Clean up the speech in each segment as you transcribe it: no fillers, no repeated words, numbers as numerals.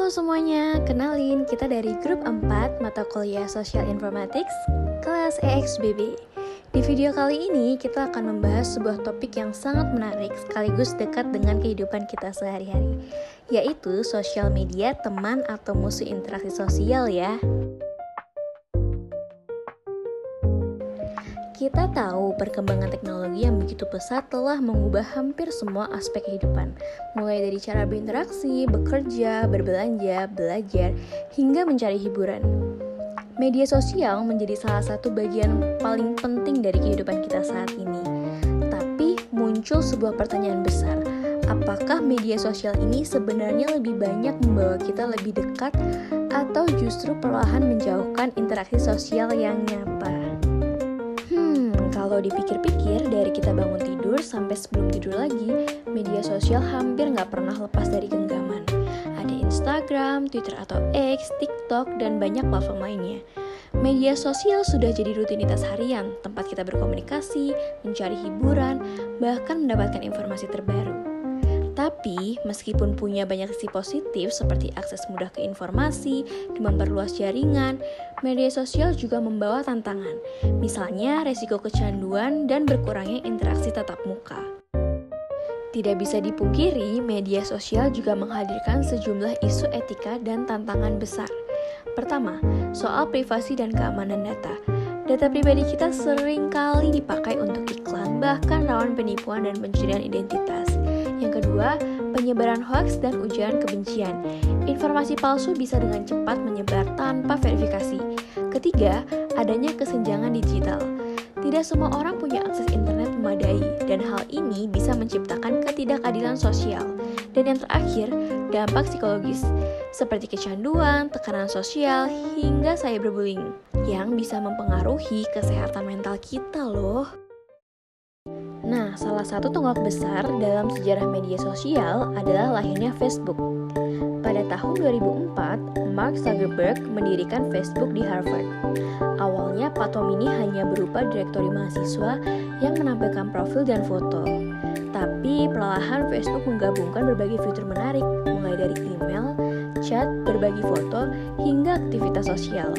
Halo semuanya, kenalin kita dari grup 4 mata kuliah Social Informatics kelas EXBB. Di video kali ini kita akan membahas sebuah topik yang sangat menarik sekaligus dekat dengan kehidupan kita sehari-hari, yaitu sosial media teman atau musuh interaksi sosial ya. Kita tahu perkembangan teknologi yang begitu pesat telah mengubah hampir semua aspek kehidupan, mulai dari cara berinteraksi, bekerja, berbelanja, belajar, hingga mencari hiburan. Media sosial menjadi salah satu bagian paling penting dari kehidupan kita saat ini. Tapi muncul sebuah pertanyaan besar, apakah media sosial ini sebenarnya lebih banyak membawa kita lebih dekat atau justru perlahan menjauhkan interaksi sosial yang nyata? Kalau dipikir-pikir, dari kita bangun tidur sampai sebelum tidur lagi, media sosial hampir nggak pernah lepas dari genggaman. Ada Instagram, Twitter atau X, TikTok, dan banyak platform lainnya. Media sosial sudah jadi rutinitas harian, tempat kita berkomunikasi, mencari hiburan, bahkan mendapatkan informasi terbaru. Tapi, meskipun punya banyak sisi positif seperti akses mudah ke informasi dan memperluas jaringan, media sosial juga membawa tantangan, misalnya resiko kecanduan dan berkurangnya interaksi tatap muka. Tidak bisa dipungkiri, media sosial juga menghadirkan sejumlah isu etika dan tantangan besar. Pertama, soal privasi dan keamanan data. Data pribadi kita sering kali dipakai untuk iklan, bahkan rawan penipuan dan pencurian identitas. Yang kedua, penyebaran hoaks dan ujaran kebencian. Informasi palsu bisa dengan cepat menyebar tanpa verifikasi. Ketiga, adanya kesenjangan digital. Tidak semua orang punya akses internet memadai, dan hal ini bisa menciptakan ketidakadilan sosial. Dan yang terakhir, dampak psikologis, seperti kecanduan, tekanan sosial, hingga cyberbullying, yang bisa mempengaruhi kesehatan mental kita loh. Nah, salah satu tonggak besar dalam sejarah media sosial adalah lahirnya Facebook. Pada tahun 2004, Mark Zuckerberg mendirikan Facebook di Harvard. Awalnya, platform ini hanya berupa direktori mahasiswa yang menampilkan profil dan foto. Tapi, perlahan Facebook menggabungkan berbagai fitur menarik, mulai dari email, chat, berbagi foto, hingga aktivitas sosial.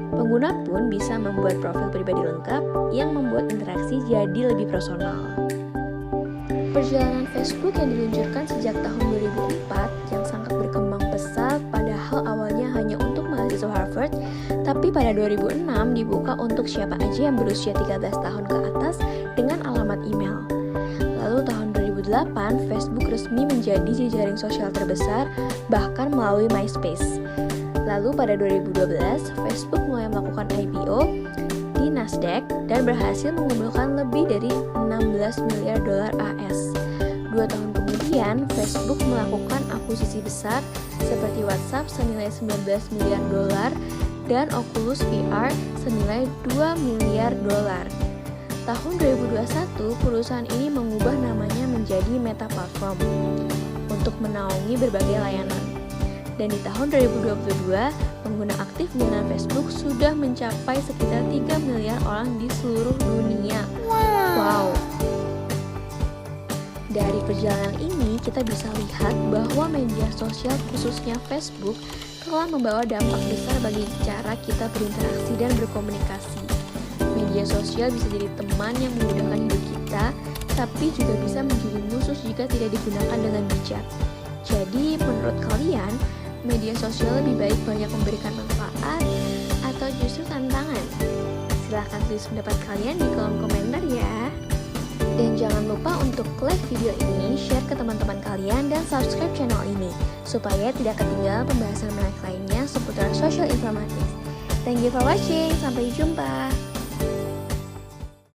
Pengguna pun bisa membuat profil pribadi lengkap yang membuat interaksi jadi lebih personal. Perjalanan Facebook yang diluncurkan sejak tahun 2004 yang sangat berkembang pesat, padahal awalnya hanya untuk mahasiswa Harvard, tapi pada 2006 dibuka untuk siapa aja yang berusia 13 tahun ke atas dengan alamat email. Lalu tahun 2008, Facebook resmi menjadi jejaring sosial terbesar, bahkan melalui MySpace. Lalu pada 2012, Facebook mulai melakukan IPO di Nasdaq dan berhasil mengumpulkan lebih dari 16 miliar dolar AS. 2 tahun kemudian, Facebook melakukan akuisisi besar seperti WhatsApp senilai 19 miliar dolar dan Oculus VR senilai 2 miliar dolar. Tahun 2021, perusahaan ini mengubah namanya menjadi Meta Platform untuk menaungi berbagai layanan. Dan di tahun 2022, pengguna aktif dengan Facebook sudah mencapai sekitar 3 miliar orang di seluruh dunia. Wow! Dari perjalanan ini, kita bisa lihat bahwa media sosial khususnya Facebook telah membawa dampak besar bagi cara kita berinteraksi dan berkomunikasi. Media sosial bisa jadi teman yang memudahkan hidup kita, tapi juga bisa menjadi musuh jika tidak digunakan dengan bijak. Jadi, menurut kalian, media sosial lebih baik banyak memberikan manfaat atau justru tantangan? Silahkan tulis pendapat kalian di kolom komentar ya. Dan jangan lupa untuk like video ini, share ke teman-teman kalian, dan subscribe channel ini supaya tidak ketinggalan pembahasan menarik lainnya seputar social informatics. Thank you for watching, sampai jumpa.